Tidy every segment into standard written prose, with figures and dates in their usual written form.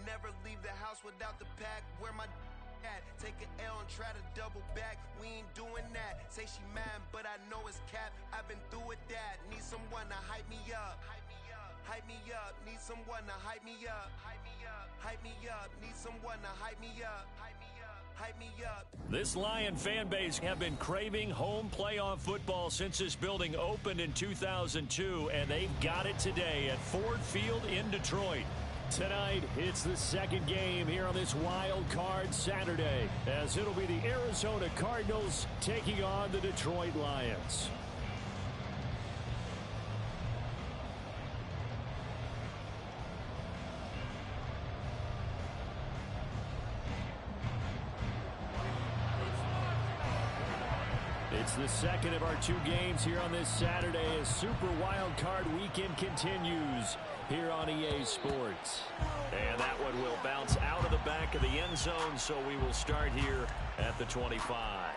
never leave the house without the pack. Where my at? Take an L and try to double back. We ain't doing that. Say she mad, but I know it's cap. I've been through with that. Need someone to hype me up. Hype me up. Hype me up. Need someone to hype me up. Hype me up. Hype me up. Need someone to hype me up. Hype me up. Hype me up. This Lion fan base have been craving home playoff football since this building opened in 2002, and they've got it today at Ford Field in Detroit. Tonight, it's the second game here on this wild card Saturday, as it'll be the Arizona Cardinals taking on the Detroit Lions. It's the second of our two games here on this Saturday as Super Wild Card Weekend continues here on EA Sports. And that one will bounce out of the back of the end zone, so we will start here at the 25.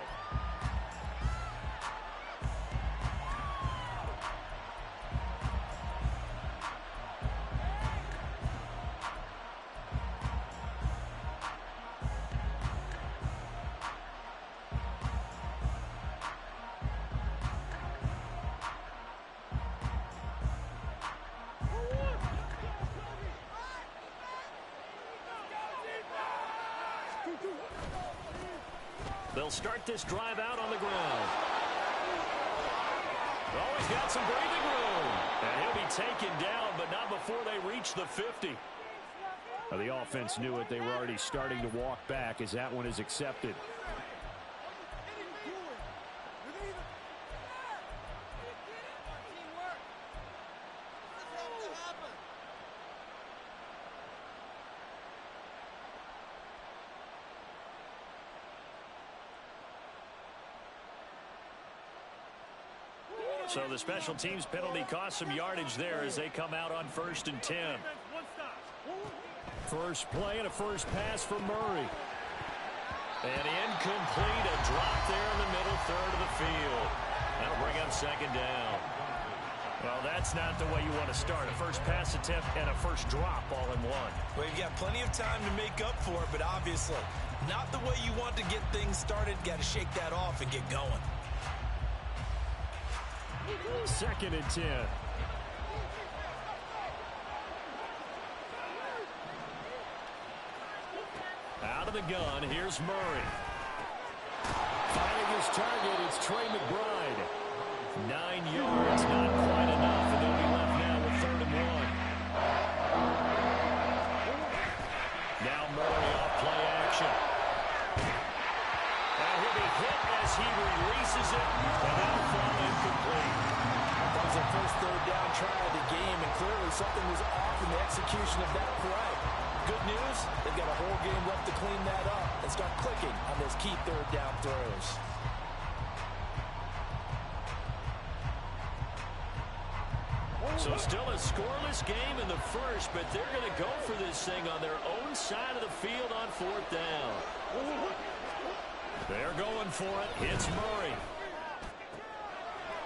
They'll start this drive out on the ground. Oh, he's got some breathing room. And he'll be taken down, but not before they reach the 50. Well, the offense knew it. They were already starting to walk back as that one is accepted. So the special teams penalty cost some yardage there as they come out on 1st and 10. First play and a first pass for Murray. And incomplete, a drop there in the middle third of the field. That'll bring up second down. Well, that's not the way you want to start. A first pass attempt and a first drop all in one. Well, you've got plenty of time to make up for it, but obviously not the way you want to get things started. Got to shake that off and get going. 2nd and 10. Out of the gun, here's Murray. Finding his target, it's Trey McBride. 9 yards, not quite enough, and they'll be left now with 3rd and 1. Now Murray off play action. And he'll be hit as he releases it, and that'll fall incomplete. That was the first 3rd down try of the game, and clearly something was off in the execution of that play. Good news, they've got a whole game left to clean that up and start clicking on those key 3rd down throws. So still a scoreless game in the first, but they're going to go for this thing on their own side of the field on 4th down. They're going for it. It's Murray.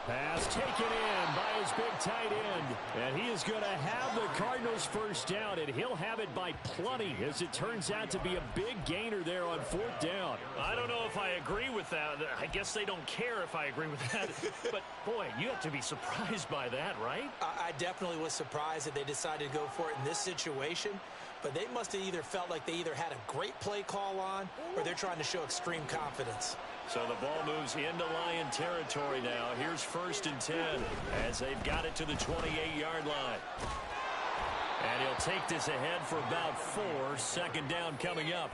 Pass taken in by his big tight end. And he is going to have the Cardinals first down, and he'll have it by plenty as it turns out to be a big gainer there on 4th down. I don't know if I agree with that. I guess they don't care if I agree with that. But, boy, you have to be surprised by that, right? I definitely was surprised that they decided to go for it in this situation. But they must have either felt like they either had a great play call on or they're trying to show extreme confidence. So the ball moves into Lion territory now. Here's 1st and 10 as they've got it to the 28-yard line. And he'll take this ahead for about 4. 2nd down coming up.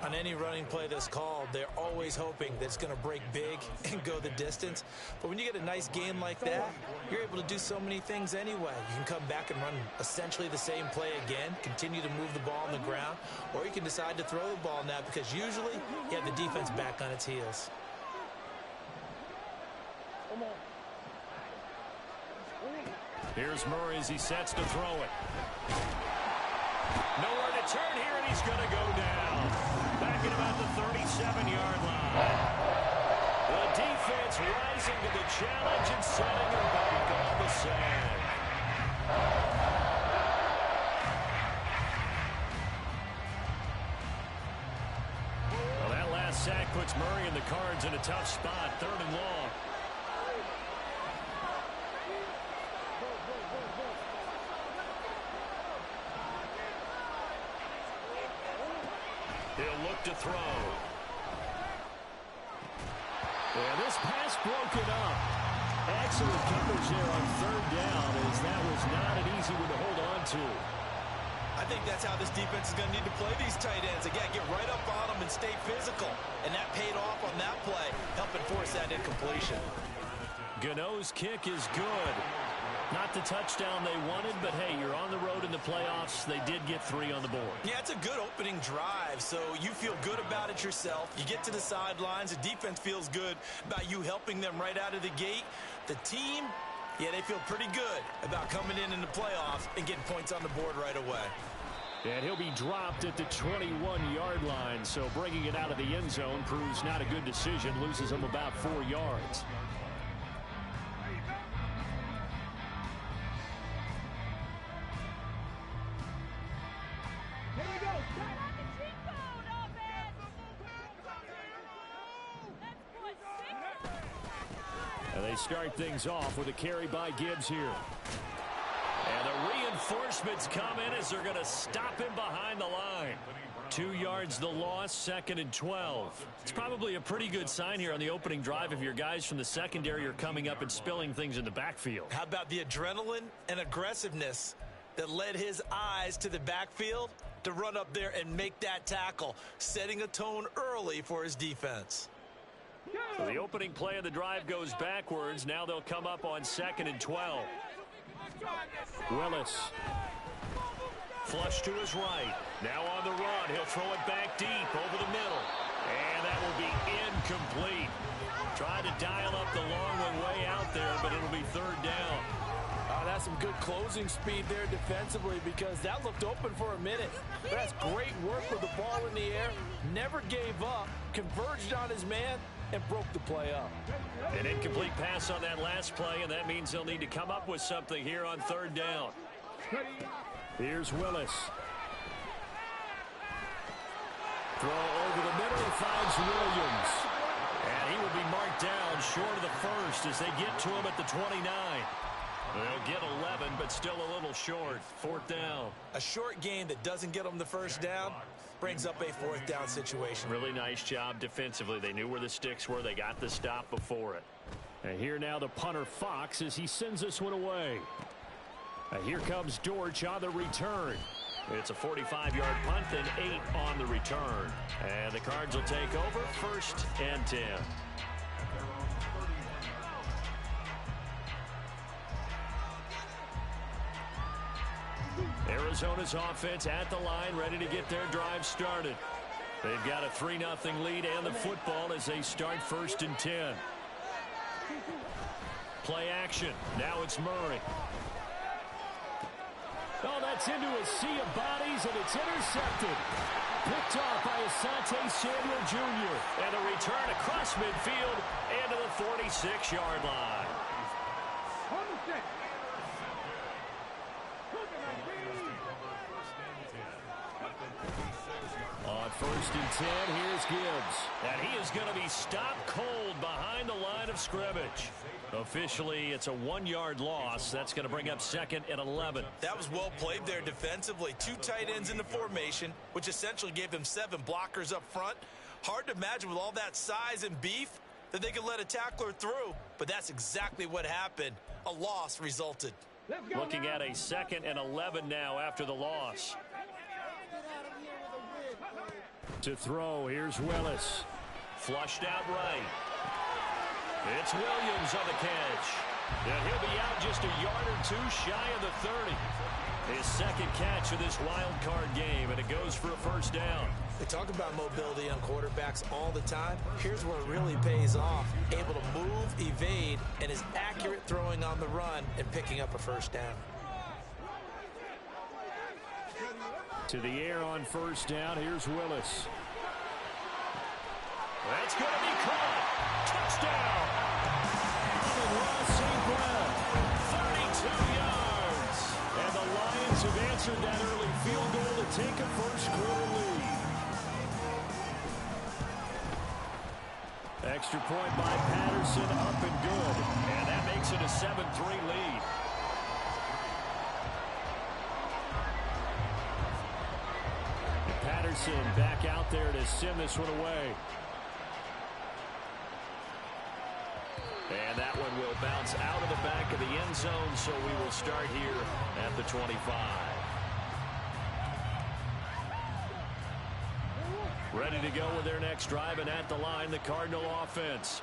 On any running play that's called, they're always hoping that it's going to break big and go the distance. But when you get a nice game like that, you're able to do so many things anyway. You can come back and run essentially the same play again, continue to move the ball on the ground, or you can decide to throw the ball now because usually you have the defense back on its heels. Here's Murray as he sets to throw it. Nowhere to turn here, and he's going to go down. Back at about the 37-yard line. The defense rising to the challenge and setting her back on the sand. sack puts Murray and the Cards in a tough spot. 3rd and long. He'll look to throw. And this pass broken up. Excellent coverage there on 3rd down, as that was not an easy one to hold on to. I think that's how this defense is going to need to play these tight ends. Again, get right up on them and stay physical. And that paid off on that play, helping force that incompletion. Gano's kick is good. Not the touchdown they wanted, but hey, you're on the road in the playoffs. They did get 3 on the board. Yeah, it's a good opening drive, so you feel good about it yourself. You get to the sidelines. The defense feels good about you helping them right out of the gate. The team, yeah, they feel pretty good about coming in the playoffs and getting points on the board right away. And he'll be dropped at the 21-yard line, so bringing it out of the end zone proves not a good decision. Loses him about 4 yards. And they start things off with a carry by Gibbs here. And the reinforcements come in as they're going to stop him behind the line. 2 yards the loss, 2nd and 12. It's probably a pretty good sign here on the opening drive if your guys from the secondary are coming up and spilling things in the backfield. How about the adrenaline and aggressiveness that led his eyes to the backfield to run up there and make that tackle, setting a tone early for his defense. So the opening play of the drive goes backwards. Now they'll come up on 2nd and 12. Willis. Flush to his right. Now on the run. He'll throw it back deep over the middle. And that will be incomplete. Tried to dial up the long one way out there, but it'll be 3rd down. That's some good closing speed there defensively, because that looked open for a minute. That's great work with the ball in the air. Never gave up. Converged on his man and broke the play up. An incomplete pass on that last play, and that means they'll need to come up with something here on 3rd down. Here's Willis. Throw over the middle, finds Williams. And he will be marked down short of the first as they get to him at the 29. They'll get 11, but still a little short. 4th down. A short gain that doesn't get them the first down brings up a 4th down situation. Really nice job defensively. They knew where the sticks were. They got the stop before it. And here now the punter Fox as he sends this one away. And here comes Dortch on the return. It's a 45-yard punt and 8 on the return. And the Cards will take over 1st and 10. Arizona's offense at the line, ready to get their drive started. They've got a 3-0 lead and the football as they start 1st and 10. Play action. Now it's Murray. Oh, that's into a sea of bodies, and it's intercepted. Picked off by Asante Samuel Jr. And a return across midfield and to the 46-yard line. On 1st and 10, here's Gibbs. And he is going to be stopped cold behind the line of scrimmage. Officially, it's a 1-yard loss. That's going to bring up 2nd and 11. That was well played there defensively. 2 tight ends in the formation, which essentially gave them 7 blockers up front. Hard to imagine with all that size and beef that they could let a tackler through, but that's exactly what happened. A loss resulted. Looking at a 2nd and 11 now after the loss. To throw, here's Willis. Flushed out right. It's Williams on the catch. And he'll be out just a yard or 2 shy of the 30. His 2nd catch of this wild card game, and it goes for a 1st down. They talk about mobility on quarterbacks all the time. Here's where it really pays off. Able to move, evade, and is accurate throwing on the run and picking up a 1st down. To the air on 1st down, here's Willis. That's going to be caught. Touchdown. Ross St. Brown, 32 yards. And the Lions have answered that early field goal to take a 1st quarter lead. Extra point by Patterson, up and good. And that makes it a 7-3 lead. And Patterson back out there to send this one away. And that one will bounce out of the back of the end zone, so we will start here at the 25. Ready to go with their next drive, and at the line, the Cardinal offense.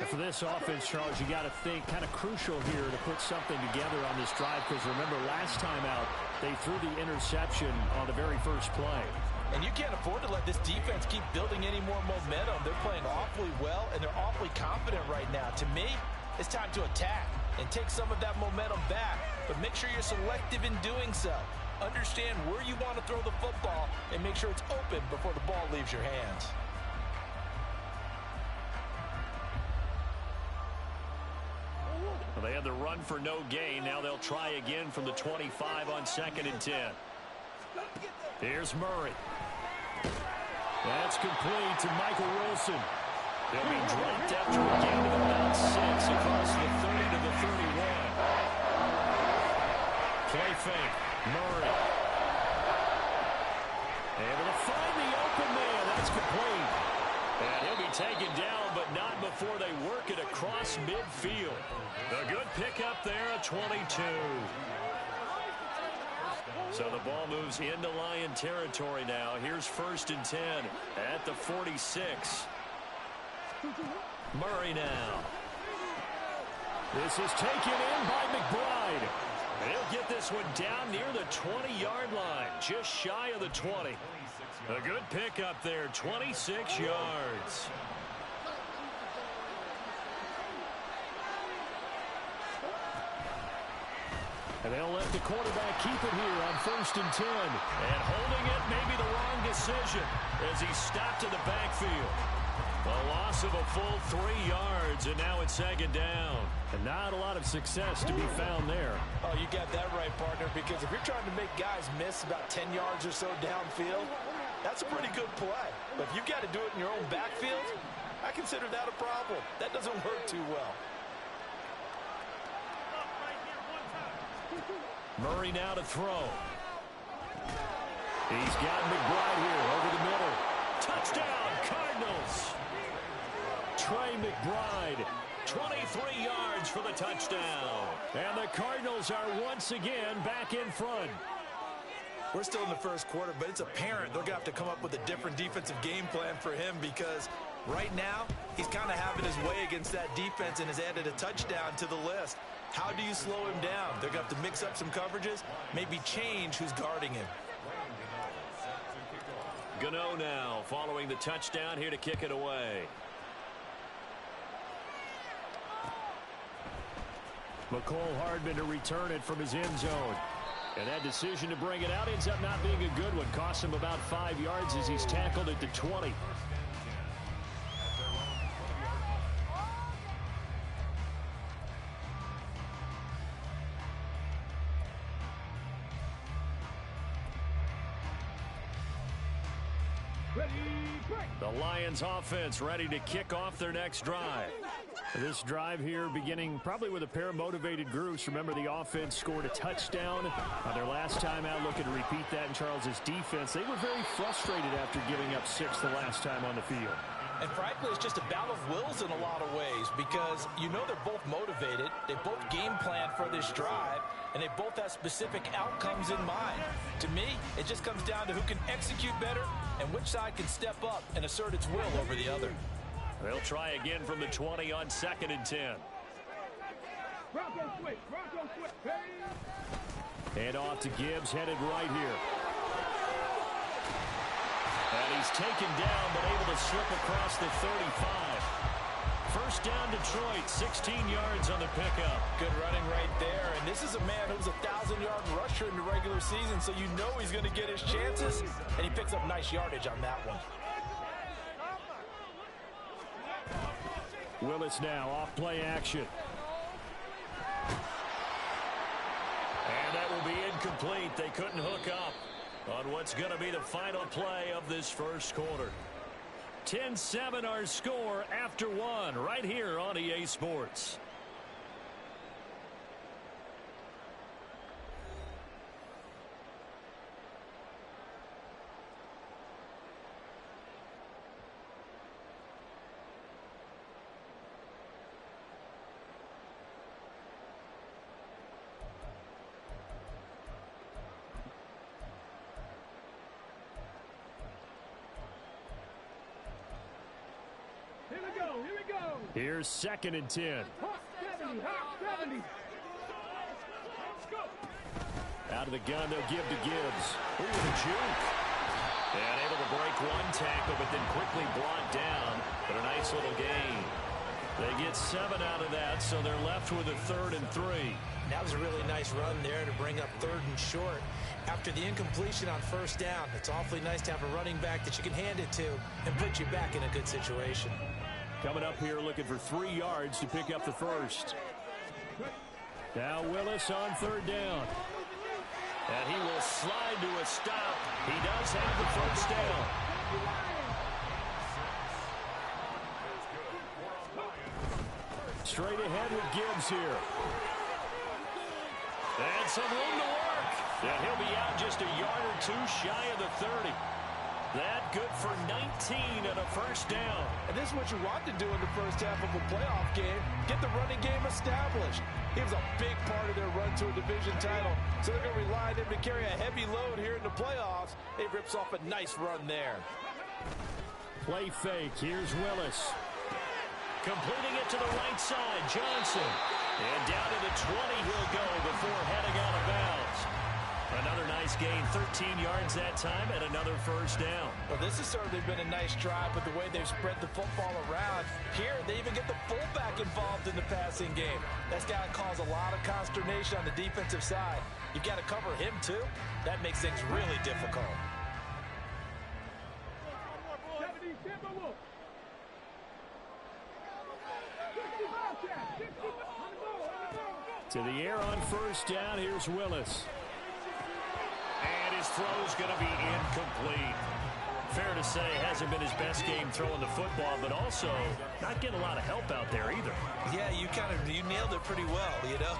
And for this offense, Charles, you got to think kind of crucial here to put something together on this drive, because remember last time out, they threw the interception on the very first play. And you can't afford to let this defense keep building any more momentum. They're playing awfully well, and they're awfully confident right now. To me, it's time to attack and take some of that momentum back. But make sure you're selective in doing so. Understand where you want to throw the football and make sure it's open before the ball leaves your hands. Well, they had the run for no gain. Now they'll try again from the 25 on 2nd and 10. Here's Murray. That's complete to Michael Wilson. He'll be dropped after a gain of about 6 across the 30 to the 31. Play fake. Murray. Able to find the open man. That's complete. And he'll be taken down, but not before they work it across midfield. A good pickup there at 22. So the ball moves into Lion territory now. Here's 1st and 10 at the 46. Murray now. This is taken in by McBride. And he'll get this one down near the 20-yard line, just shy of the 20. A good pickup there, 26 yards. And they'll let the quarterback keep it here on 1st and 10. And holding it may be the wrong decision as he stopped in the backfield. A loss of a full 3 yards, and now it's 2nd down. And not a lot of success to be found there. Oh, you got that right, partner, because if you're trying to make guys miss about 10 yards or so downfield, that's a pretty good play. But if you've got to do it in your own backfield, I consider that a problem. That doesn't work too well. Murray now to throw. He's got McBride here over the middle. Touchdown, Cardinals. Trey McBride, 23 yards for the touchdown. And the Cardinals are once again back in front. We're still in the first quarter, but it's apparent they're going to have to come up with a different defensive game plan for him, because right now he's kind of having his way against that defense and has added a touchdown to the list. How do you slow him down? They're going to have to mix up some coverages, maybe change who's guarding him. Gano now following the touchdown here to kick it away. McCole Hardman to return it from his end zone. And that decision to bring it out ends up not being a good one. Cost him about 5 yards as he's tackled at the 20. The Lions offense ready to kick off their next drive. This drive here beginning probably with a pair of motivated groups. Remember, the offense scored a touchdown on their last time out. Looking to repeat that in Charles's defense. They were very frustrated after giving up 6 the last time on the field. And frankly, it's just a battle of wills in a lot of ways, because you know they're both motivated. They both game plan for this drive, and they both have specific outcomes in mind. To me, it just comes down to who can execute better and which side can step up and assert its will over the other. They'll try again from the 20 on 2nd and 10. And off to Gibbs, headed right here. And he's taken down, but able to slip across the 35. First down, Detroit, 16 yards on the pickup. Good running right there. And this is a man who's a 1,000-yard rusher in the regular season, so you know he's going to get his chances, and he picks up nice yardage on that one. Willis now off play action. And that will be incomplete. They couldn't hook up on what's going to be the final play of this first quarter. 10-7 our score after one right here on EA Sports. Here's 2nd and 10. Out of the gun, they'll give to Gibbs. Ooh, the juke. And able to break one tackle, but then quickly brought down. But a nice little gain. They get 7 out of that, so they're left with a 3rd and 3. That was a really nice run there to bring up 3rd and short. After the incompletion on 1st down, it's awfully nice to have a running back that you can hand it to and put you back in a good situation. Coming up here looking for 3 yards to pick up the first. Now Willis on 3rd down. And he will slide to a stop. He does have the first down. Straight ahead with Gibbs here. And some room to work. And he'll be out just a yard or 2 shy of the 30. That good for 19 and a first down. And this is what you want to do in the first half of a playoff game. Get the running game established. He was a big part of their run to a division title. So they're going to rely on him to carry a heavy load here in the playoffs. He rips off a nice run there. Play fake. Here's Willis. Completing it to the right side, Johnson. And down to the 20 he'll go before heading out of bounds. Another nice gain, 13 yards that time, and another first down. Well, this has certainly been a nice drive with the way they've spread the football around. Here, they even get the fullback involved in the passing game. That's got to cause a lot of consternation on the defensive side. You've got to cover him, too. That makes things really difficult. To the air on first down. Here's Willis. And his throw's going to be incomplete. Fair to say, hasn't been his best game throwing the football, but also not getting a lot of help out there either. Yeah, you nailed it pretty well, you know.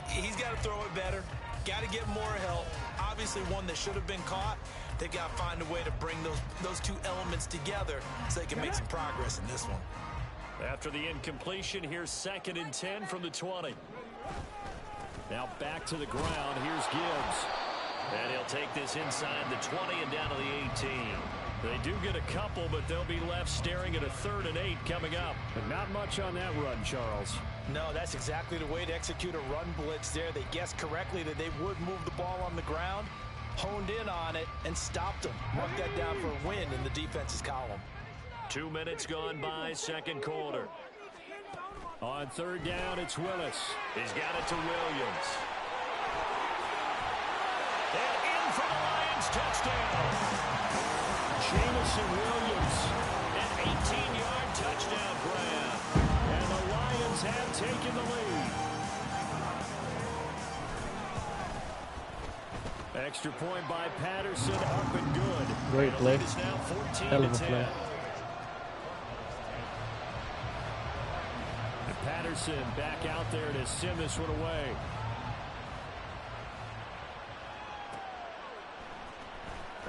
He's got to throw it better. Got to get more help. Obviously one that should have been caught. They've got to find a way to bring those two elements together so they can make some progress in this one. After the incompletion, here's 2nd and 10 from the 20. Now back to the ground. Here's Gibbs. And he'll take this inside the 20 and down to the 18. They do get a couple, but they'll be left staring at a 3rd and 8 coming up. But not much on that run, Charles. No, that's exactly the way to execute a run blitz there. They guessed correctly that they would move the ball on the ground, honed in on it, and stopped them. Mark that down for a win in the defense's column. 2 minutes gone by, 2nd quarter. On 3rd down, it's Willis. He's got it to Williams. And in for the Lions touchdown. Jamison Williams. An 18-yard touchdown grab. And the Lions have taken the lead. Extra point by Patterson, up and good. Great play. It's now 14 Hell of a to 10. play. And Patterson back out there to send this one away.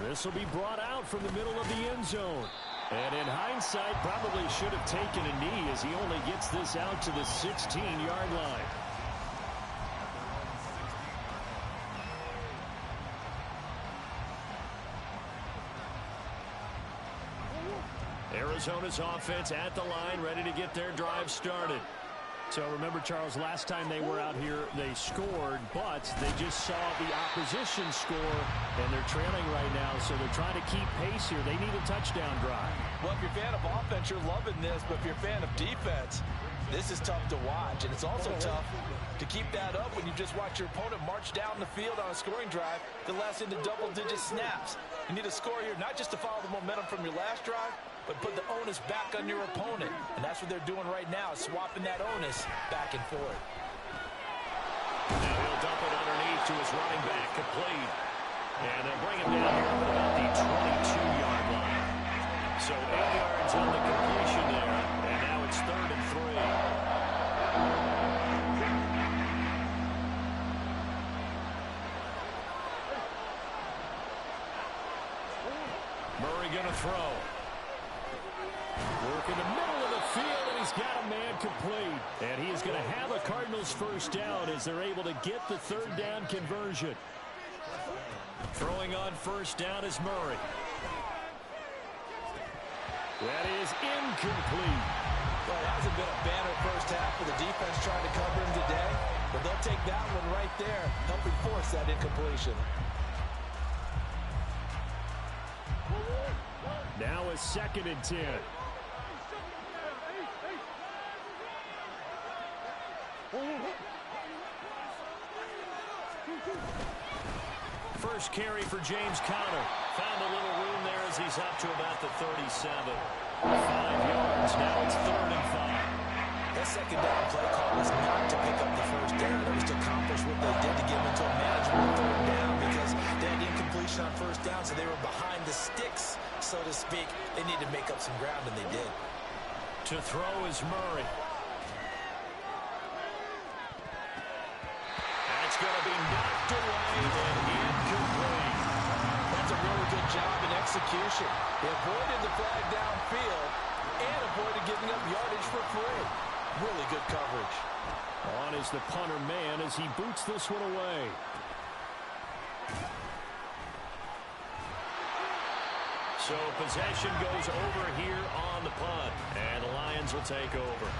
This will be brought out from the middle of the end zone. And in hindsight, probably should have taken a knee as he only gets this out to the 16-yard line. Arizona's offense at the line, ready to get their drive started. So remember, Charles, last time they were out here, they scored, but they just saw the opposition score, and they're trailing right now, so they're trying to keep pace here. They need a touchdown drive. Well, if you're a fan of offense, you're loving this, but if you're a fan of defense, this is tough to watch, and it's also tough to keep that up when you just watch your opponent march down the field on a scoring drive that lasts into double-digit snaps. You need a score here, not just to follow the momentum from your last drive, but put the onus back on your opponent. And that's what they're doing right now, swapping that onus back and forth. Now he'll dump it underneath to his running back, complete. And they'll bring him down here at about the 22-yard line. So 8 yards throw. Work in the middle of the field, and he's got a man complete. And he is going to have a Cardinals first down as they're able to get the third down conversion. Throwing on first down is Murray. That is incomplete. Well, it hasn't been a banner first half for the defense trying to cover him today, but they'll take that one right there, helping force that incompletion. Now a 2nd and 10. First carry for James Conner. Found a little room there as he's up to about the 37. 5 yards. Now it's 3rd and 5. That second down play call was not to pick up the first down. It was to accomplish what they did to get them into a manageable 3rd down because they had incompletion on first down, so they were behind the sticks, so to speak. They needed to make up some ground, and they did. To throw is Murray. That's going to be knocked away and incomplete. That's a really good job in execution. They avoided the flag downfield and avoided giving up yardage for free. Really good coverage. On is the punter man as he boots this one away. So possession goes over here on the punt, and the Lions will take over.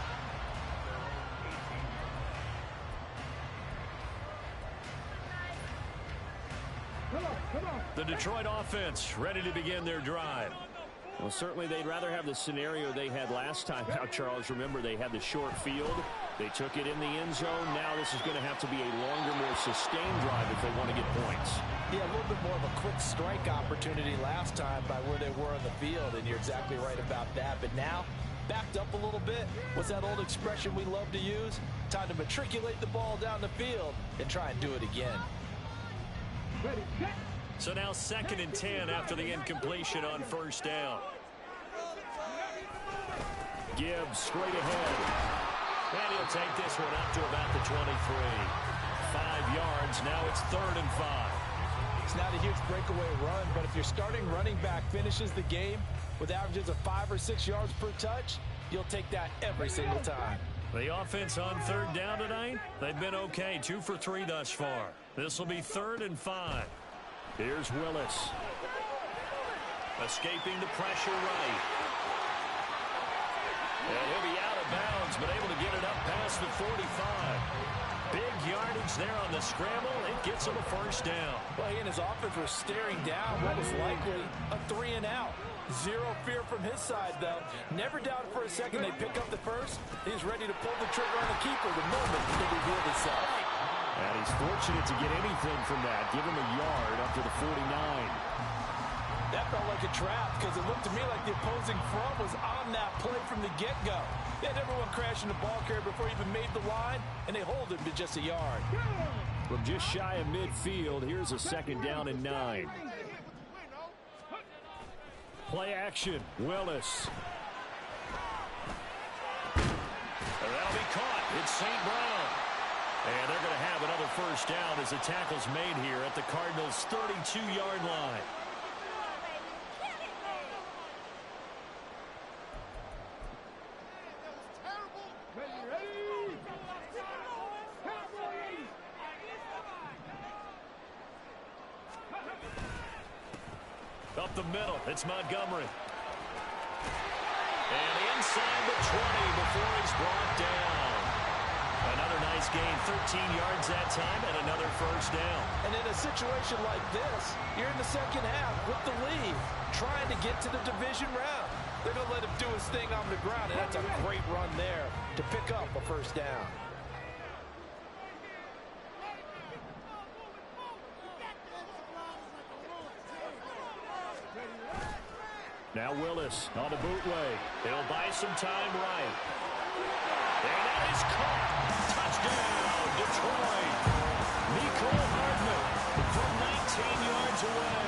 The Detroit offense ready to begin their drive. Well, certainly they'd rather have the scenario they had last time out, Charles. Remember, they had the short field. They took it in the end zone. Now this is going to have to be a longer, more sustained drive if they want to get points. Yeah, a little bit more of a quick strike opportunity last time by where they were on the field, and you're exactly right about that. But now, backed up a little bit. What's that old expression we love to use? Time to matriculate the ball down the field and try and do it again. So now 2nd and 10 after the incompletion on first down. Gibbs straight ahead. And he'll take this one up to about the 23. 5 yards. Now it's 3rd and 5. It's not a huge breakaway run, but if your starting running back finishes the game with averages of 5 or 6 yards per touch, you'll take that every single time. The offense on 3rd down tonight, they've been okay. 2 for 3 thus far. This will be 3rd and 5. Here's Willis. Escaping the pressure right. And he'll be out of bounds, but able to get it up past the 45. Big yardage there on the scramble. It gets him a first down. Well, he and his offense were staring down what was likely a 3 and out. Zero fear from his side, though. Never doubted for a second they pick up the first. He's ready to pull the trigger on the keeper the moment he revealed himself. And he's fortunate to get anything from that. Give him a yard up to the 49. That felt like a trap because it looked to me like the opposing front was on that play from the get-go. They had everyone crashing the ball carrier before he even made the line, and they hold him to just a yard. From just shy of midfield, here's a 2nd down and 9. Play action, Willis. And that'll be caught. It's St. Brown. And they're going to have another first down as the tackle's made here at the Cardinals' 32-yard line. Up the middle, it's Montgomery. And inside the 20 before he's brought down. Another nice gain, 13 yards that time, and another first down. And in a situation like this, you're in the second half with the lead, trying to get to the division round. They're going to let him do his thing on the ground, and that's a great run there to pick up a first down. Now Willis on the bootleg. He'll buy some time right. And that is caught. Touchdown, Detroit. Nicole Hardman from 19 yards away.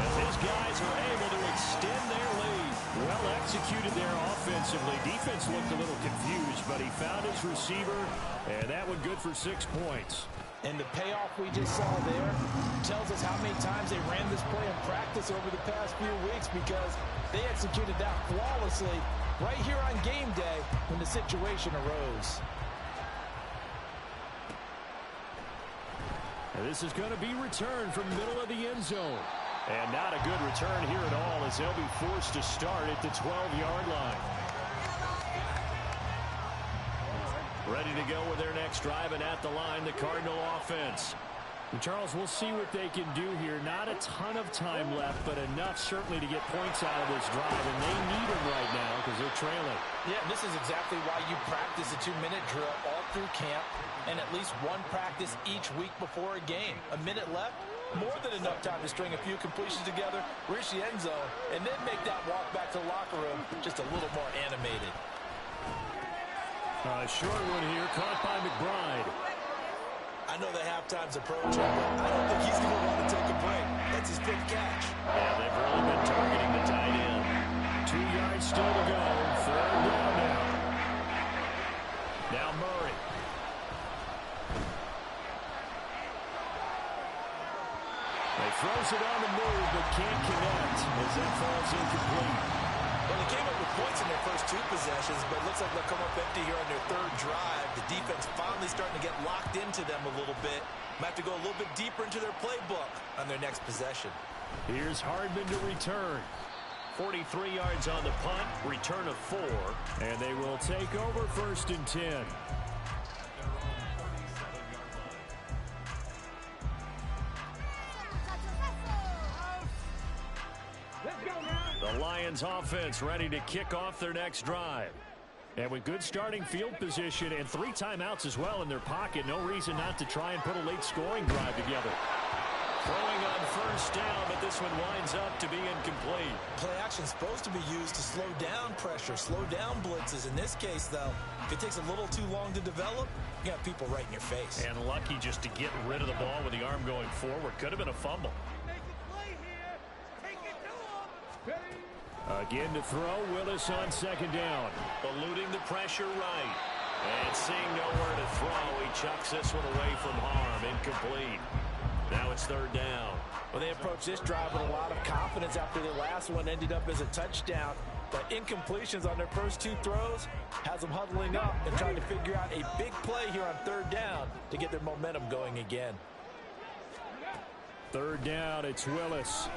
As his guys are able to extend their lead. Well executed there offensively. Defense looked a little confused, but he found his receiver, and that one good for 6 points. And the payoff we just saw there tells us how many times they ran this play in practice over the past few weeks, because they executed that flawlessly right here on game day when the situation arose. And this is going to be returned from the middle of the end zone. And not a good return here at all, as they'll be forced to start at the 12-yard line. Ready to go with their next drive, and at the line, the Cardinal offense. And Charles, we'll see what they can do here. Not a ton of time left, but enough certainly to get points out of this drive, and they need them right now because they're trailing. Yeah, and this is exactly why you practice a 2-minute drill all through camp, and at least one practice each week before a game. A minute left, more than enough time to string a few completions together, reach the end zone, and then make that walk back to the locker room just a little more animated. Short one here, caught by McBride. I know the halftime's approaching, but I don't think he's going to want to take a break. That's his big catch. Yeah, they've really been targeting the tight end. 2 yards still to go. Third down now. Now Murray. They throws it on the move, but can't connect as it falls incomplete. Well, they came up with points in their first 2 possessions, but it looks like they'll come up empty here on their third drive. The defense finally starting to get locked into them a little bit. Might have to go a little bit deeper into their playbook on their next possession. Here's Hardman to return. 43 yards on the punt, return of 4. And they will take over 1st and 10. The Lions offense ready to kick off their next drive. And with good starting field position and 3 timeouts as well in their pocket, no reason not to try and put a late scoring drive together. Throwing on 1st down, but this one winds up to be incomplete. Play action's supposed to be used to slow down pressure, slow down blitzes. In this case, though, if it takes a little too long to develop, you got people right in your face. And lucky just to get rid of the ball with the arm going forward. Could have been a fumble. Again to throw, Willis on 2nd down. Eluding the pressure right. And seeing nowhere to throw, he chucks this one away from harm. Incomplete. Now it's 3rd down. Well, they approached this drive with a lot of confidence after their last one ended up as a touchdown. But incompletions on their first 2 throws has them huddling up and trying to figure out a big play here on 3rd down to get their momentum going again. 3rd down, it's Willis.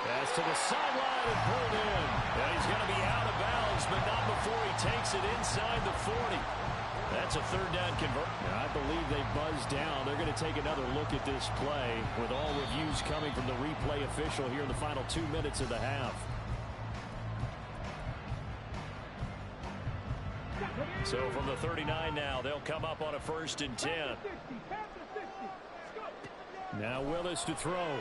Pass to the sideline and pulled in. And he's going to be out of bounds, but not before he takes it inside the 40. That's a 3rd down conversion. I believe they buzzed down. They're going to take another look at this play with all reviews coming from the replay official here in the final 2 minutes of the half. So from the 39 now, they'll come up on a 1st and 10. Now Willis to throw.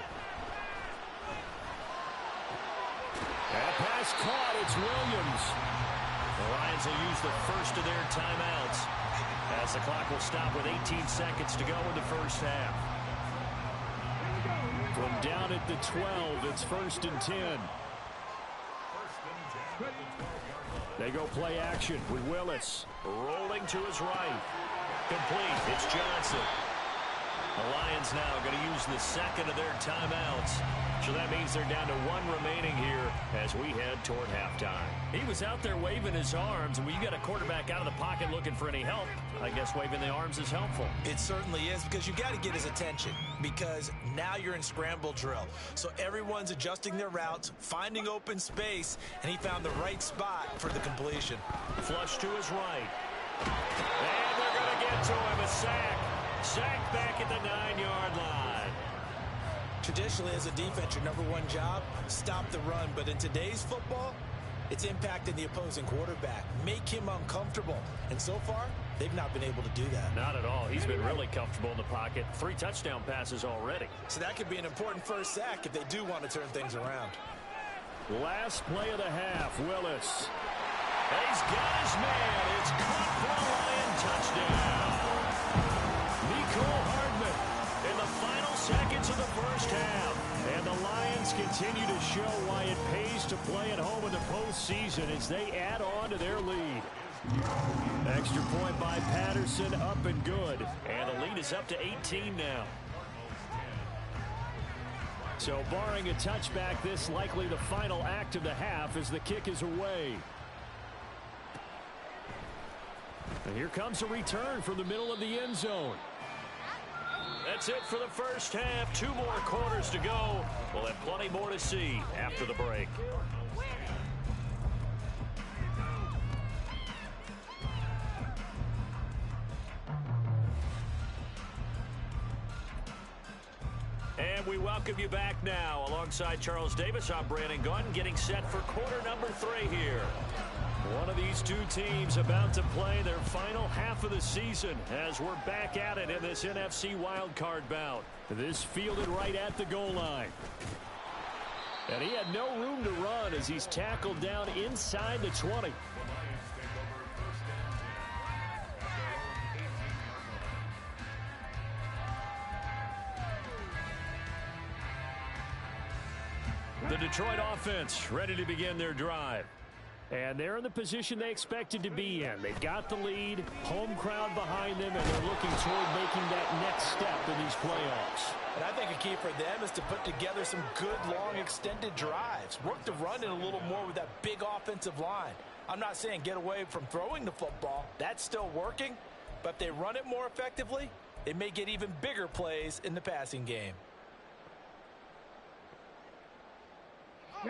That pass caught. It's Williams. The Lions will use the first of their timeouts as the clock will stop with 18 seconds to go in the 1st half. From down at the 12, it's 1st and 10. They go play action with Willis. Rolling to his right. Complete. It's Johnson. The Lions now are going to use the 2nd of their timeouts. So that means they're down to 1 remaining here as we head toward halftime. He was out there waving his arms, and when you got a quarterback out of the pocket looking for any help, I guess waving the arms is helpful. It certainly is, because you got to get his attention, because now you're in scramble drill. So everyone's adjusting their routes, finding open space, and he found the right spot for the completion. Flush to his right. And they're going to get to him. A sack. Sack back at the 9-yard line. Traditionally, as a defense, your #1 job, stop the run. But in today's football, it's impacting the opposing quarterback. Make him uncomfortable. And so far, they've not been able to do that. Not at all. He's been really comfortable in the pocket. 3 touchdown passes already. So that could be an important first sack if they do want to turn things around. Last play of the half, Willis. He's got his man. It's caught for a Lion touchdown. Hardman in the final seconds of the 1st half. And the Lions continue to show why it pays to play at home in the postseason as they add on to their lead. Extra point by Patterson, up and good. And the lead is up to 18 now. So barring a touchback, this likely the final act of the half as the kick is away. And here comes a return from the middle of the end zone. That's it for the first half. 2 more quarters to go. We'll have plenty more to see after the break. And we welcome you back now. Alongside Charles Davis, I'm Brandon Gunn, getting set for quarter number 3 here. One of these two teams about to play their final half of the season as we're back at it in this NFC wildcard bout. This fielded right at the goal line. And he had no room to run as he's tackled down inside the 20. The Detroit offense ready to begin their drive. And they're in the position they expected to be in. They've got the lead, home crowd behind them, and they're looking toward making that next step in these playoffs. And I think a key for them is to put together some good, long, extended drives. Work the run in a little more with that big offensive line. I'm not saying get away from throwing the football. That's still working. But if they run it more effectively, they may get even bigger plays in the passing game.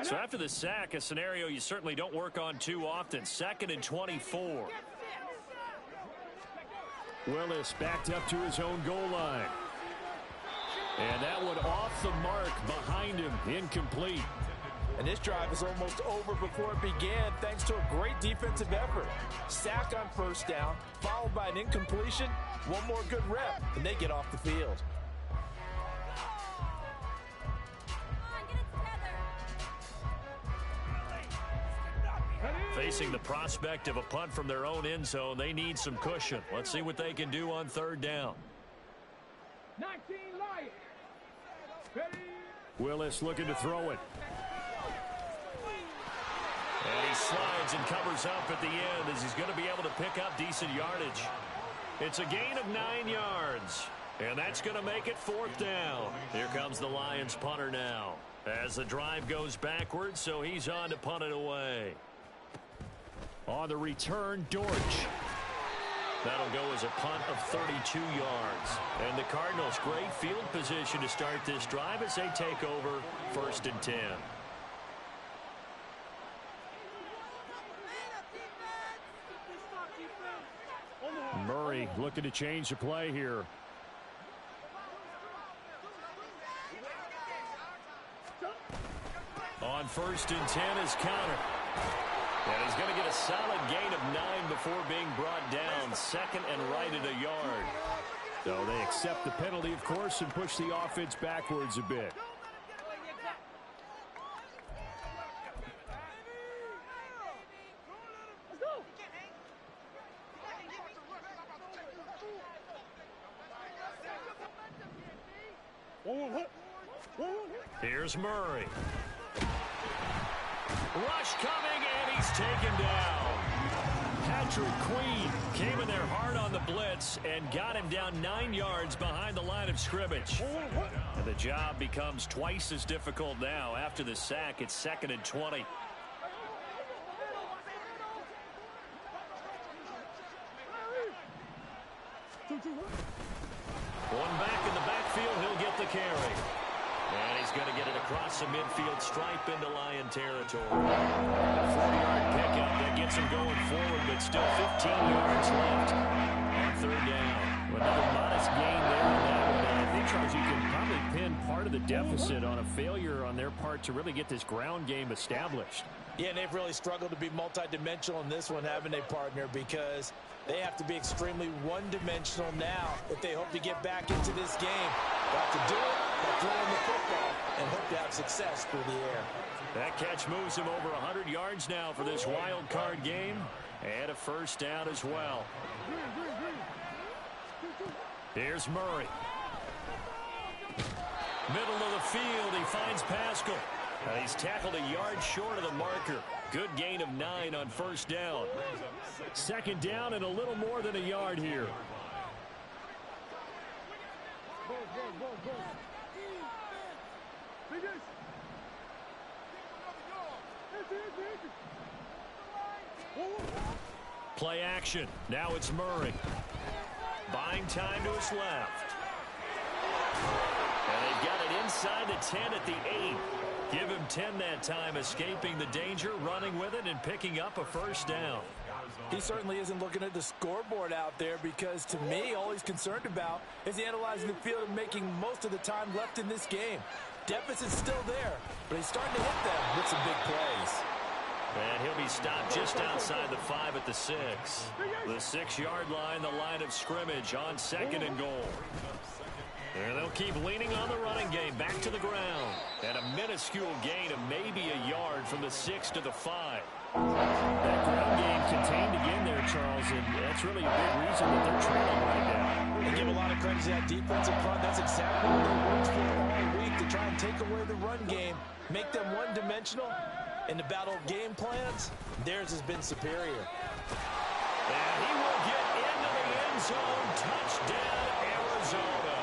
So after the sack, a scenario you certainly don't work on too often. 2nd and 24. Willis backed up to his own goal line. And that one off the mark behind him, incomplete. And this drive is almost over before it began thanks to a great defensive effort. Sack on first down, followed by an incompletion. One more good rep, and they get off the field. Facing the prospect of a punt from their own end zone, they need some cushion. Let's see what they can do on 3rd down. 19 Lions. Ready. Willis looking to throw it. And he slides and covers up at the end as he's going to be able to pick up decent yardage. It's a gain of 9 yards. And that's going to make it 4th down. Here comes the Lions punter now. As the drive goes backwards, so he's on to punt it away. On the return, Dortch. That'll go as a punt of 32 yards. And the Cardinals, great field position to start this drive as they take over 1st and 10. Murray looking to change the play here. On 1st and 10 is counter. And he's going to get a solid gain of 9 before being brought down. 2nd and right at a yard. So they accept the penalty, of course, and push the offense backwards a bit. Here's Murray. Rush coming, and he's taken down. Patrick Queen came in there hard on the blitz and got him down 9 yards behind the line of scrimmage. And the job becomes twice as difficult now. After the sack, it's 2nd and 20. One back in the backfield, he'll get the carry. And he's going to get it across the midfield stripe into Lion territory. A 40-yard pickup that gets him going forward, but still 15 yards left on 3rd down. Another modest gain there on that one. And I think, Charles, you can probably pin part of the deficit on a failure on their part to really get this ground game established. Yeah, and they've really struggled to be multidimensional in this one, haven't they, partner? Because they have to be extremely one-dimensional now if they hope to get back into this game. Got to do it by throwing the football and hope to have success through the air. That catch moves him over 100 yards now for this wild card game. And a 1st down as well. Here's Murray. Middle of the field, he finds Pascal. He's tackled a yard short of the marker. Good gain of 9 on first down. Second down and a little more than a yard here. Play action. Now it's Murray. Buying time to his left. And they've got it inside the 10 at the 8. Give him 10 that time, escaping the danger, running with it, and picking up a first down. He certainly isn't looking at the scoreboard out there because, to me, all he's concerned about is analyzing the field and making most of the time left in this game. Deficit's still there, but he's starting to hit them with some big plays. And he'll be stopped just outside the 5 at the 6. The 6-yard line, the line of scrimmage on 2nd and goal. And they'll keep leaning on the running game back to the ground. And a minuscule gain of maybe a yard from the 6 to the 5. That ground game contained again there, Charles, and that's really a big reason that they're trailing right now. They give a lot of credit to that defensive front. That's exactly what they worked for all week, to try and take away the run game, make them one-dimensional. In the battle of game plans, theirs has been superior. And he will get into the end zone. Touchdown, Arizona.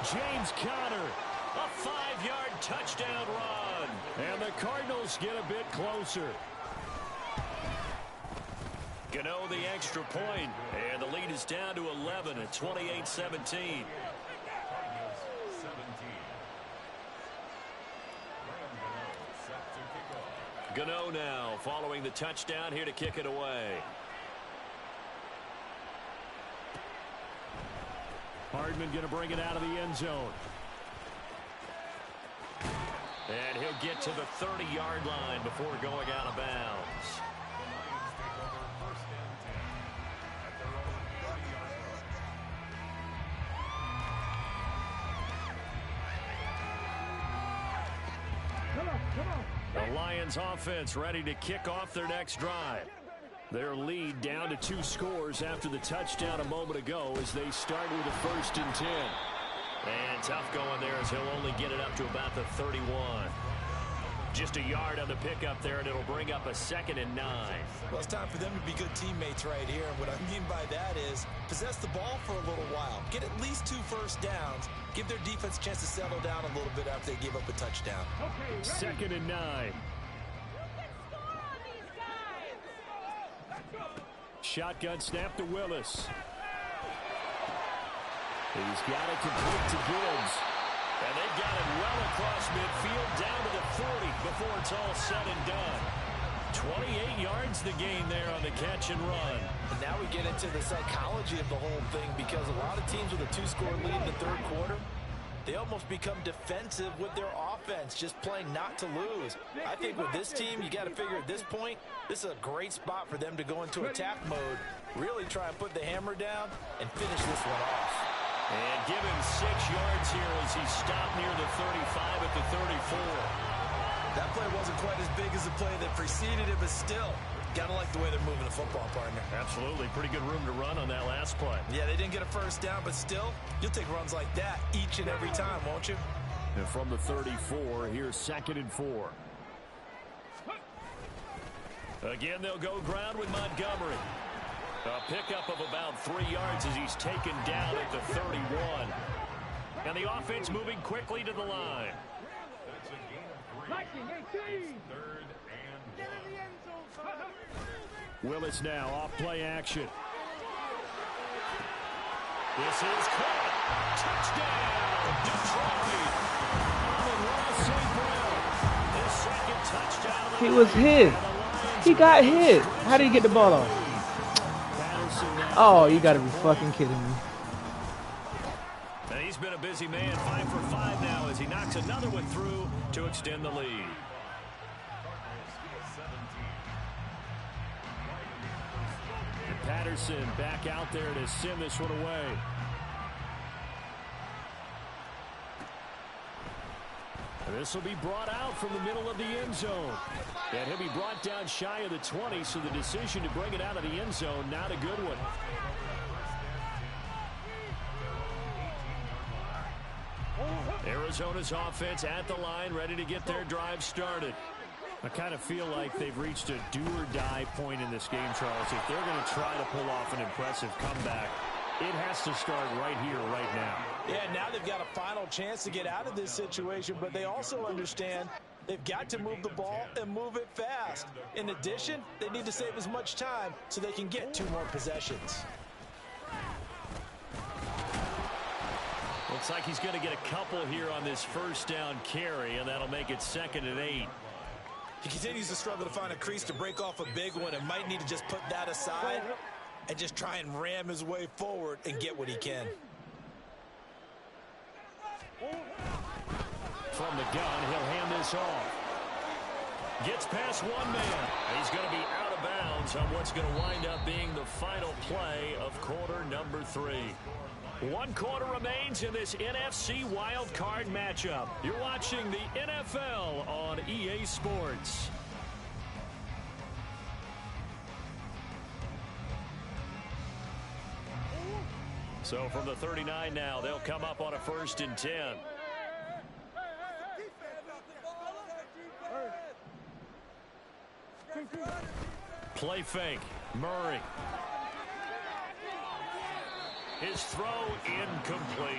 James Conner, A 5-yard touchdown run. and the Cardinals get a bit closer. Gano the extra point, and the lead is down to 11 at 28-17. Gano now following the touchdown here to kick it away. Hardman going to bring it out of the end zone. And he'll get to the 30-yard line before going out of bounds. The Lions offense ready to kick off their next drive. Their lead down to 2 scores after the touchdown a moment ago as they start with a 1st and 10. And tough going there as he'll only get it up to about the 31. Just a yard on the pickup there, and it'll bring up a 2nd and 9. Well, it's time for them to be good teammates right here. And what I mean by that is possess the ball for a little while. Get at least 2 first downs. Give their defense a chance to settle down a little bit after they give up a touchdown. 2nd and 9. Shotgun snap to Willis. He's got it complete to Gibbs. And they've got it well across midfield down to the 40 before it's all said and done. 28 yards the gain there on the catch and run. And now we get into the psychology of the whole thing, because a lot of teams with a 2-score lead in the 3rd quarter, they almost become defensive with their offense, just playing not to lose. I think with this team, you got to figure at this point, this is a great spot for them to go into attack mode, really try and put the hammer down and finish this one off. And give him 6 yards here as he stopped near the 35 at the 34. That play wasn't quite as big as the play that preceded it, but still, got to like the way they're moving the football, partner. Absolutely. Pretty good room to run on that last play. Yeah, they didn't get a first down, but still, you'll take runs like that each and every time, won't you? And from the 34, here's 2nd and 4. Again, they'll go ground with Montgomery. A pickup of about 3 yards as he's taken down at the 31. And the offense moving quickly to the line. Willis now off play action. This is caught. Touchdown. Detroit. Amon-Ra St. Brown. His 2nd touchdown. He was hit. He got hit. How did he get the ball off? Oh, you gotta be fucking kidding me. And he's been a busy man, 5 for 5 now as he knocks another one through to extend the lead. And Patterson back out there to send this one away. This will be brought out from the middle of the end zone. And he'll be brought down shy of the 20, so the decision to bring it out of the end zone, not a good one. Arizona's offense at the line, ready to get their drive started. I kind of feel like they've reached a do-or-die point in this game, Charles. If they're going to try to pull off an impressive comeback, it has to start right here, right now. Yeah, now they've got a final chance to get out of this situation, but they also understand they've got to move the ball and move it fast. In addition, they need to save as much time so they can get 2 more possessions. Looks like he's going to get a couple here on this first down carry, and that'll make it 2nd and 8. He continues to struggle to find a crease to break off a big one and might need to just put that aside and just try and ram his way forward and get what he can. From the gun, he'll hand this off. Gets past one man. He's going to be out of bounds on what's going to wind up being the final play of quarter number 3. 1 quarter remains in this NFC Wild Card matchup. You're watching the NFL on EA Sports. So from the 39 now, they'll come up on a 1st and 10. Play fake. Murray. His throw incomplete.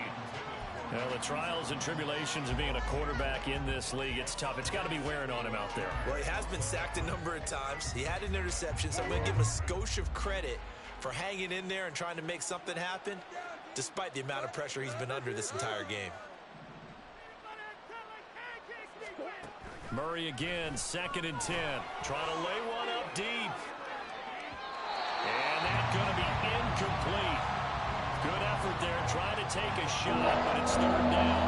Well, the trials and tribulations of being a quarterback in this league, it's tough. It's got to be wearing on him out there. Well, he has been sacked a number of times. He had an interception, so I'm going to give him a skosh of credit for hanging in there and trying to make something happen, despite the amount of pressure he's been under this entire game. Murray again, 2nd and 10. Trying to lay one up deep. And that's going to be incomplete. Good effort there, trying to take a shot, but it's 3rd down.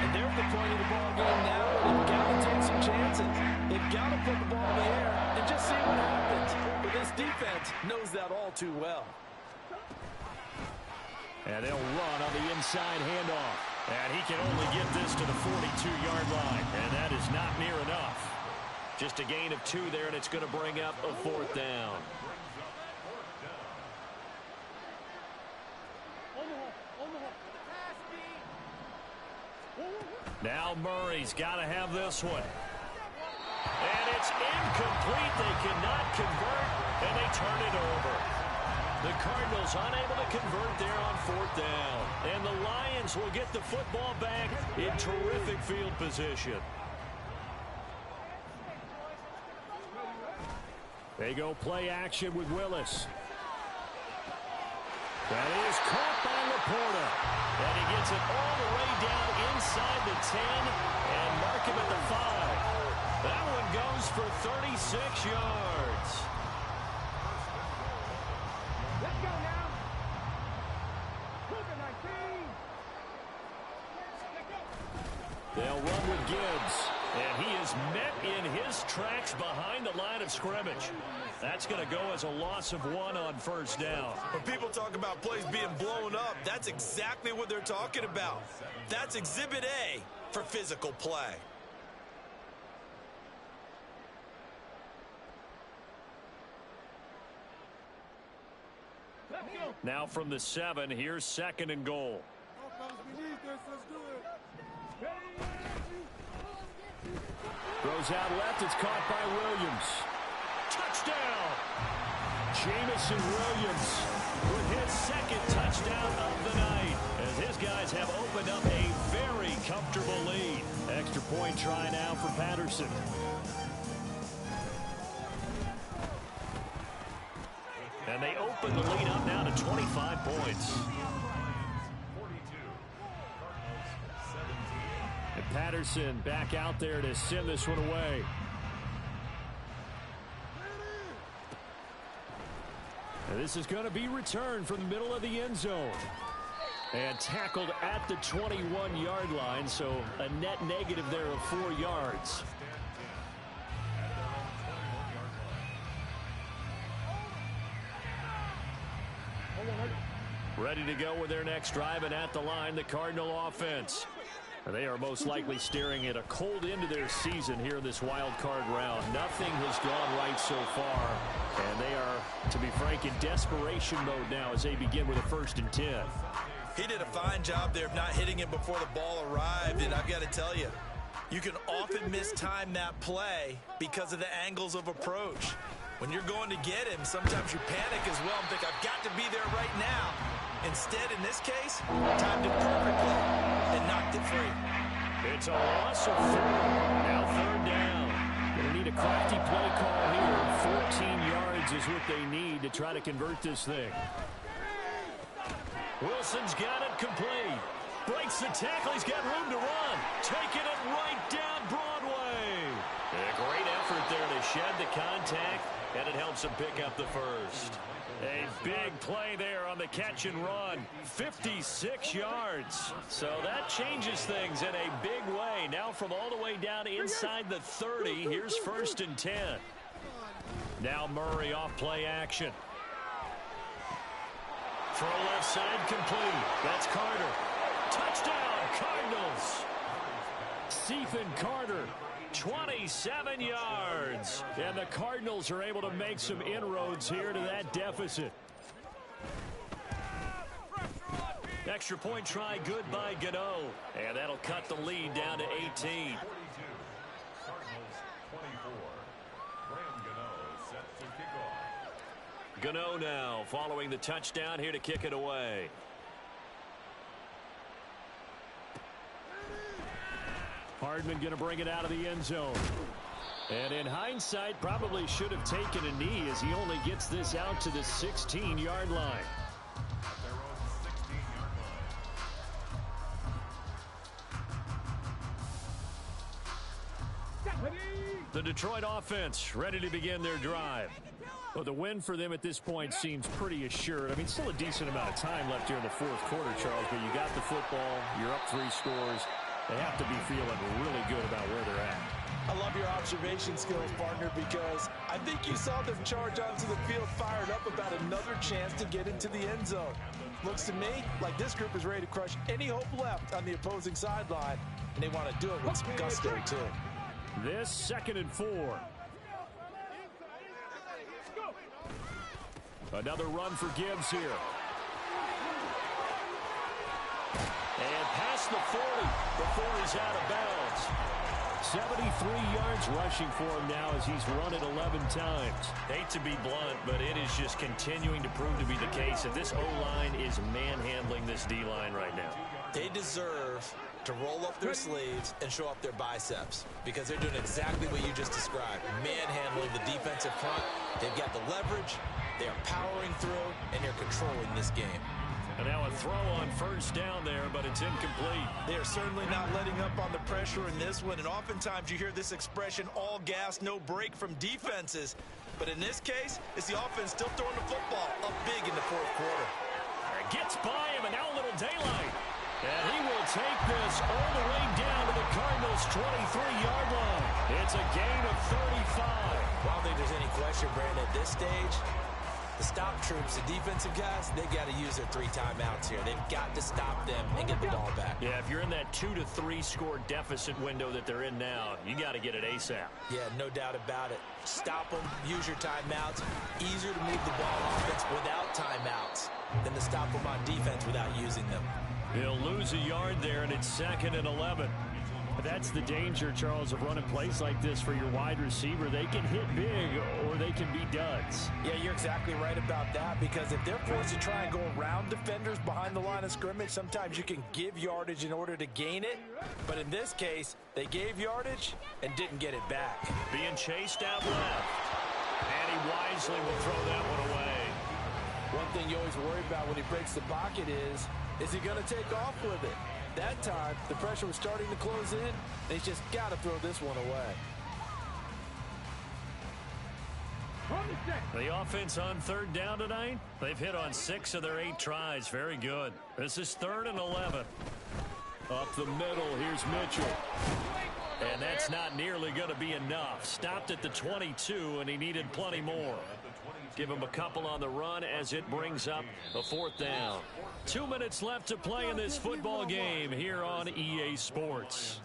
And they're at the point of the ball game now where they've got to take some chances. They've got to put the ball in the air and just see what happens. But this defense knows that all too well. And they'll run on the inside handoff. And he can only get this to the 42-yard line. And that is not near enough. Just a gain of 2 there, and it's going to bring up a 4th down. Now Murray's got to have this one. And it's incomplete. They cannot convert, and they turn it over. The Cardinals unable to convert there on 4th down. And the Lions will get the football back in terrific field position. They go play action with Willis. That is caught by Laporta. And he gets it all the way down inside the 10 and mark him at the 5. That one goes for 36 yards. Let's go now. Cougar 19. They'll run with Gibbs. And he is met in his tracks behind the line of scrimmage. That's going to go as a loss of 1 on 1st down. When people talk about plays being blown up, that's exactly what they're talking about. That's Exhibit A for physical play. Now from the 7, here's 2nd and goal. Throws out left, it's caught by Williams. Touchdown! Jamison Williams with his 2nd touchdown of the night, as his guys have opened up a very comfortable lead. Extra point try now for Patterson. And they open the lead up now to 25 points. And Patterson back out there to send this one away. And this is going to be returned from the middle of the end zone. And tackled at the 21-yard line, so a net negative there of 4 yards. Ready to go with their next drive, and at the line, the Cardinal offense. They are most likely staring at a cold end to their season here in this wild card round. Nothing has gone right so far, and they are, to be frank, in desperation mode now as they begin with a 1st and 10. He did a fine job there of not hitting him before the ball arrived, and I've got to tell you, you can often mistime that play because of the angles of approach. When you're going to get him, sometimes you panic as well and think, I've got to be there right now. Instead, in this case, timed it perfectly and knocked it free. It's a loss of 4. Now 3rd down. Going to need a crafty play call here. 14 yards is what they need to try to convert this thing. Wilson's got it complete. Breaks the tackle. He's got room to run. Taking it right down Broadway. A great effort there to shed the contact, and it helps him pick up the first. A big play there on the catch and run. 56 yards. So that changes things in a big way. Now from all the way down inside the 30, here's 1st and 10. Now Murray off play action. Throw left side complete. That's Carter. Touchdown, Cardinals. Stephen Carter, 27 yards. And the Cardinals are able to make some inroads here to that deficit. Extra point try good by Gano. And that'll cut the lead down to 18. Gano now following the touchdown here to kick it away. Hardman going to bring it out of the end zone. And in hindsight, probably should have taken a knee as he only gets this out to the 16-yard line. The Detroit offense ready to begin their drive. Well, the win for them at this point seems pretty assured. I mean, still a decent amount of time left here in the 4th quarter, Charles, but you got the football, you're up 3 scores. They have to be feeling really good about where they're at. I love your observation skills, partner, because I think you saw them charge onto the field fired up about another chance to get into the end zone. Looks to me like this group is ready to crush any hope left on the opposing sideline, and they want to do it with some gusto, too. This 2nd and 4. Another run for Gibbs here. And past the 40 before he's out of bounds. 73 yards rushing for him now as he's run it 11 times. Hate to be blunt, but it is just continuing to prove to be the case. And this O-line is manhandling this D-line right now. They deserve to roll up their sleeves and show up their biceps because they're doing exactly what you just described. Manhandling the defensive front. They've got the leverage. They are powering through, and they're controlling this game. And now a throw on 1st down there, but it's incomplete. They are certainly not letting up on the pressure in this one, and oftentimes you hear this expression, all gas, no break from defenses. But in this case, it's the offense still throwing the football up big in the 4th quarter. Gets by him, and now a little daylight. And he will take this all the way down to the Cardinals' 23-yard line. It's a gain of 35. I don't think there's any question, Brandon, at this stage, the stop troops, the defensive guys, they got to use their 3 timeouts here. They've got to stop them and get the ball back. Yeah, if you're in that 2 to 3 score deficit window that they're in now, you got to get it ASAP. Yeah, no doubt about it. Stop them, use your timeouts. Easier to move the ball on offense without timeouts than to stop them on defense without using them. He'll lose a yard there, and it's 2nd and 11. That's the danger, Charles, of running plays like this for your wide receiver. They can hit big or they can be duds. Yeah, you're exactly right about that, because if they're forced to try and go around defenders behind the line of scrimmage, sometimes you can give yardage in order to gain it. But in this case, they gave yardage and didn't get it back. Being chased out left. And he wisely will throw that one away. One thing you always worry about when he breaks the pocket is he going to take off with it? That time, the pressure was starting to close in. They just got to throw this one away. The offense on 3rd down tonight, they've hit on 6 of their 8 tries. Very good. This is 3rd and 11. Up the middle, here's Mitchell. And that's not nearly going to be enough. Stopped at the 22, and he needed plenty more. Give him a couple on the run as it brings up a 4th down. 2 minutes left to play in this football game here on EA Sports.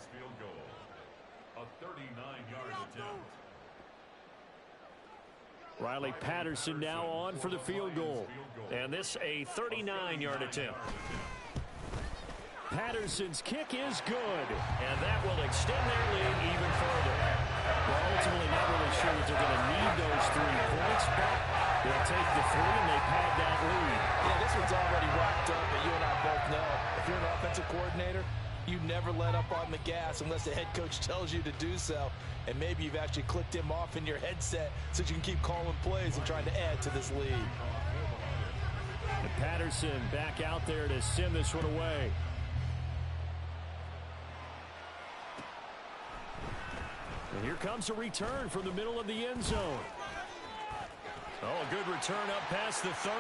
Riley Patterson now on for the field goal. And this a 39-yard attempt. Patterson's kick is good, and that will extend their lead even further. Well, ultimately not really sure that they're going to need those 3 points, but they'll take the 3 and they pad that lead. Yeah, this one's already wrapped up, but you and I both know if you're an offensive coordinator, you never let up on the gas unless the head coach tells you to do so. And maybe you've actually clicked him off in your headset so you can keep calling plays and trying to add to this lead. And Patterson back out there to send this one away. And here comes a return from the middle of the end zone. Oh, a good return up past the 30.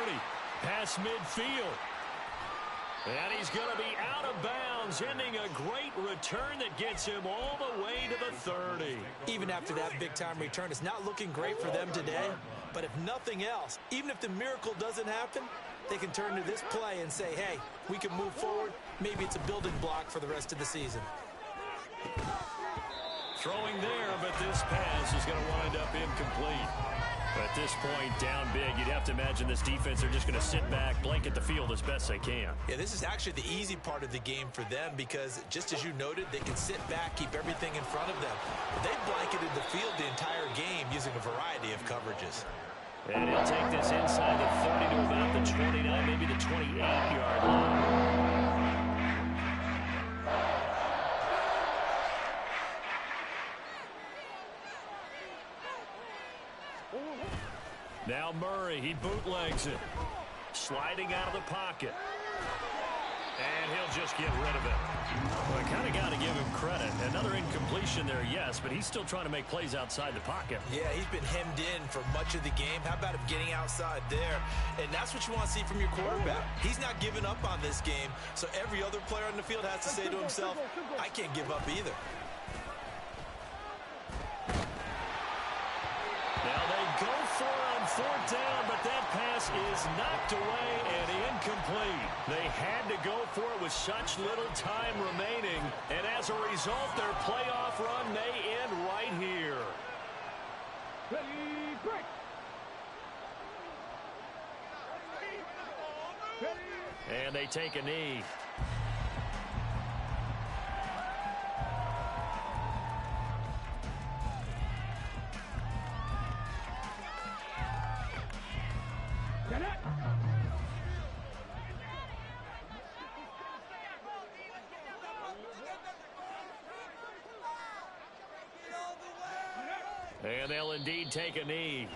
Past midfield. And he's going to be out of bounds, ending a great return that gets him all the way to the 30. Even after that big-time return, it's not looking great for them today. But if nothing else, even if the miracle doesn't happen, they can turn to this play and say, hey, we can move forward. Maybe it's a building block for the rest of the season. Throwing there, but this pass is going to wind up incomplete. At this point, down big, you'd have to imagine this defense are just going to sit back, blanket the field as best they can. Yeah, this is actually the easy part of the game for them because, just as you noted, they can sit back, keep everything in front of them. But they've blanketed the field the entire game using a variety of coverages. And he'll take this inside the 30 to about the 29, maybe the 28-yard line. Now Murray, he bootlegs it. Sliding out of the pocket. And he'll just get rid of it. Well, I kind of got to give him credit. Another incompletion there, yes, but he's still trying to make plays outside the pocket. Yeah, he's been hemmed in for much of the game. How about him getting outside there? And that's what you want to see from your quarterback. He's not giving up on this game, so every other player on the field has to say to himself, I can't give up either. Now they go for it on 4th down, but that pass is knocked away and incomplete. They had to go for it with such little time remaining, and as a result, their playoff run may end right here. Ready, break. And they take a knee. And they'll indeed take a knee.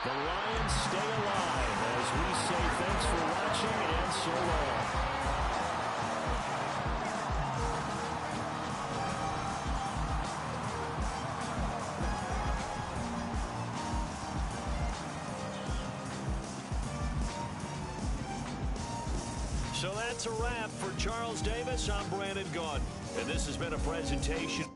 The Lions stay alive as we say thanks for watching and so long. So that's a wrap for Charles Davis. I'm Brandon Gaudin, and this has been a presentation.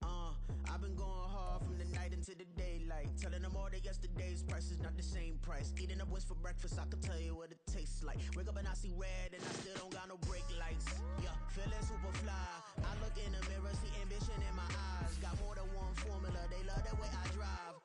I've been going hard from the night into the daylight, telling them all that yesterday's price is not the same price. Eating up wings for breakfast, I can tell you what it tastes like. Wake up and I see red, and I still don't got no brake lights. Yeah, feeling super fly. I look in the mirror, see ambition in my eyes. Got more than one formula, they love the way I drive.